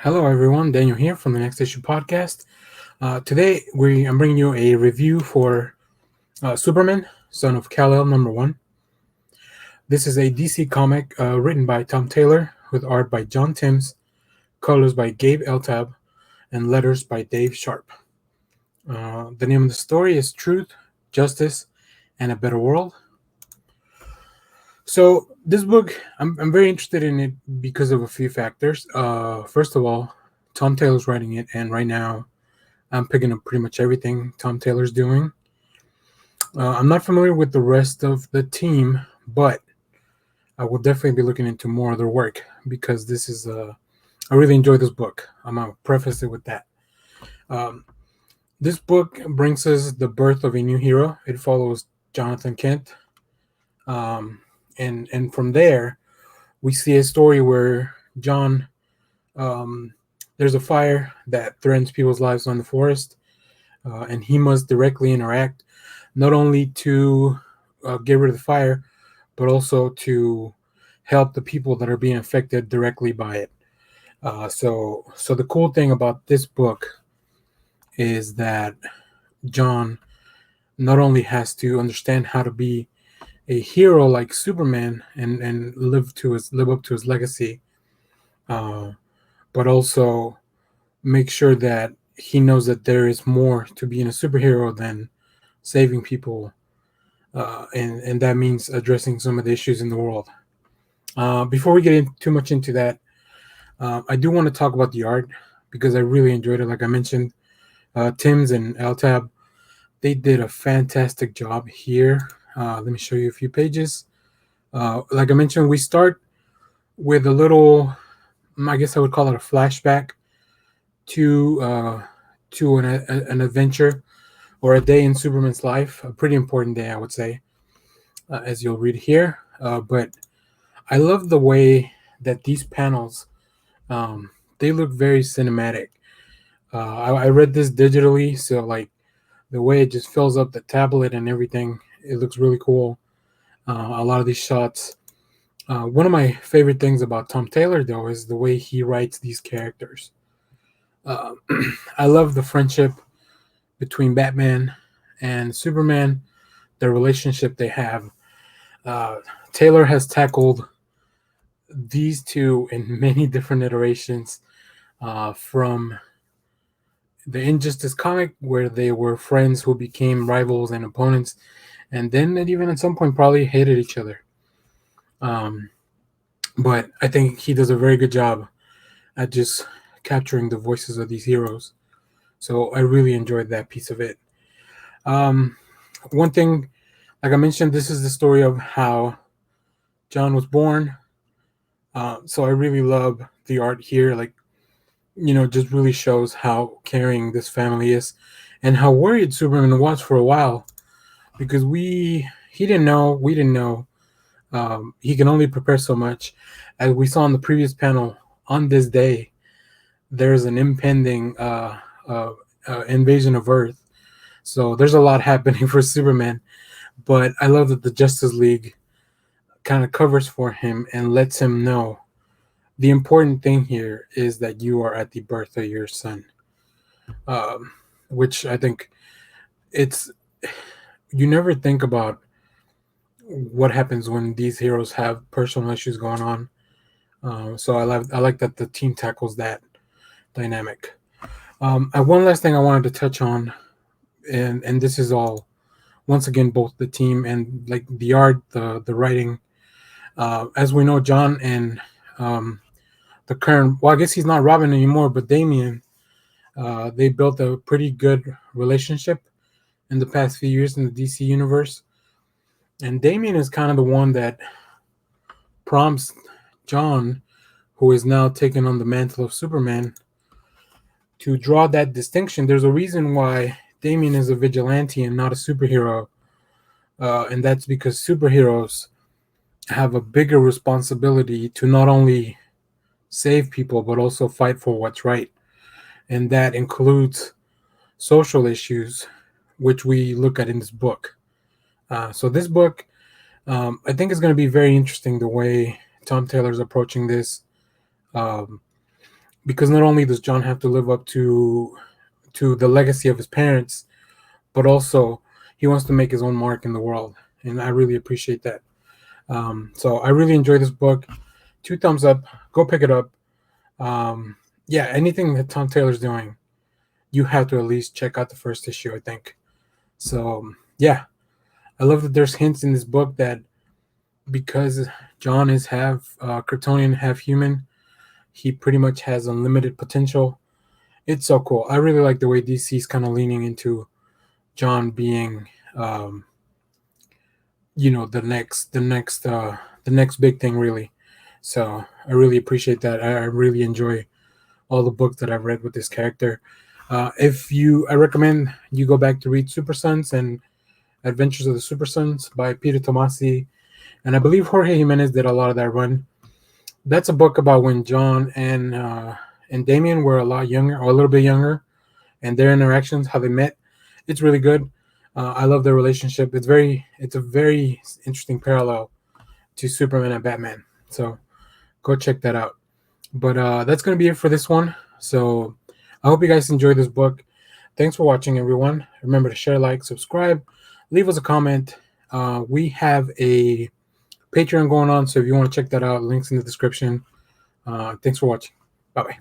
Hello, everyone. Daniel here from the Next Issue podcast. Today, I'm bringing you a review for Superman, Son of Kal-El #1. This is a DC comic written by Tom Taylor with art by John Timms, colors by Gabe Eltaeb, and letters by Dave Sharpe. The name of the story is Truth, Justice, and a Better World. So this book, I'm very interested in it because of a few factors. First of all, Tom Taylor's writing it, and right now I'm picking up pretty much everything Tom Taylor's doing. I'm not familiar with the rest of the team, but I will definitely be looking into more of their work because this is I really enjoy this book. I'm gonna preface it with that. Um, this book brings us the birth of a new hero. It follows Jonathan Kent, um, and from there we see a story where John there's a fire that threatens people's lives on the forest, and he must directly interact not only to get rid of the fire, but also to help the people that are being affected directly by it. So the cool thing about this book is that John not only has to understand how to be a hero like Superman and live up to his legacy, uh, but also make sure that he knows that there is more to being a superhero than saving people, and that means addressing some of the issues in the world. Before we get too much into that, I do want to talk about the art because I really enjoyed it. Like I mentioned, Tim's and Eltab, they did a fantastic job here. Let me show you a few pages. Like I mentioned, we start with a little, I guess I would call it a flashback to an adventure or a day in Superman's life, a pretty important day, I would say, as you'll read here. But I love the way that these panels, they look very cinematic. I read this digitally, so like the way it just fills up the tablet and everything, it looks really cool. A lot of these shots. One of my favorite things about Tom Taylor, though, is the way he writes these characters. Uh, I love the friendship between Batman and Superman, the relationship they have. Uh, Taylor has tackled these two in many different iterations, from the Injustice comic, where they were friends who became rivals and opponents, and then even at some point probably hated each other. Um, but I think he does a very good job at just capturing the voices of these heroes. So I really enjoyed that piece of it. Um, One thing, like I mentioned, this is the story of how John was born. So I really love the art here. Like, just really shows how caring this family is and how worried Superman was for a while because he didn't know, we didn't know. He can only prepare so much. As we saw in the previous panel, on this day, there's an impending invasion of Earth. So there's a lot happening for Superman. But I love that the Justice League kind of covers for him and lets him know the important thing here is that you are at the birth of your son. Um, which I think it's, you never think about what happens when these heroes have personal issues going on. So I like that the team tackles that dynamic. One last thing I wanted to touch on, and this is all once again both the team and like the art, the writing. As we know, John and the current, well, I guess he's not Robin anymore, but Damian, they built a pretty good relationship in the past few years in the DC universe. And Damian is kind of the one that prompts John, who is now taking on the mantle of Superman, to draw that distinction. There's a reason why Damian is a vigilante and not a superhero, and that's because superheroes have a bigger responsibility to not only save people but also fight for what's right, and that includes social issues, which we look at in this book. So this book, I think, is going to be very interesting the way Tom Taylor's approaching this. Um, because not only does John have to live up to the legacy of his parents, but also he wants to make his own mark in the world, and I really appreciate that. So I really enjoy this book. 2 thumbs up. Go pick it up. Yeah, anything that Tom Taylor's doing, you have to at least check out the first issue, I think. So yeah, I love that there's hints in this book that because John is half Kryptonian, half human, he pretty much has unlimited potential. It's so cool. I really like the way DC's kind of leaning into John being, the next big thing, really. So I really appreciate that. I really enjoy all the books that I've read with this character. I recommend you go back to read Super Sons and Adventures of the Super Sons by Peter Tomasi, and I believe Jorge Jimenez did a lot of that run. That's a book about when John and Damien were a lot younger, or a little bit younger, and their interactions, how they met. It's really good. I love their relationship. It's a very interesting parallel to Superman and Batman. So go check that out. But that's gonna be it for this one. So I hope you guys enjoyed this book. Thanks for watching, everyone. Remember to share, like, subscribe, leave us a comment. We have a Patreon going on, so if you want to check that out, links in the description. Thanks for watching. Bye bye.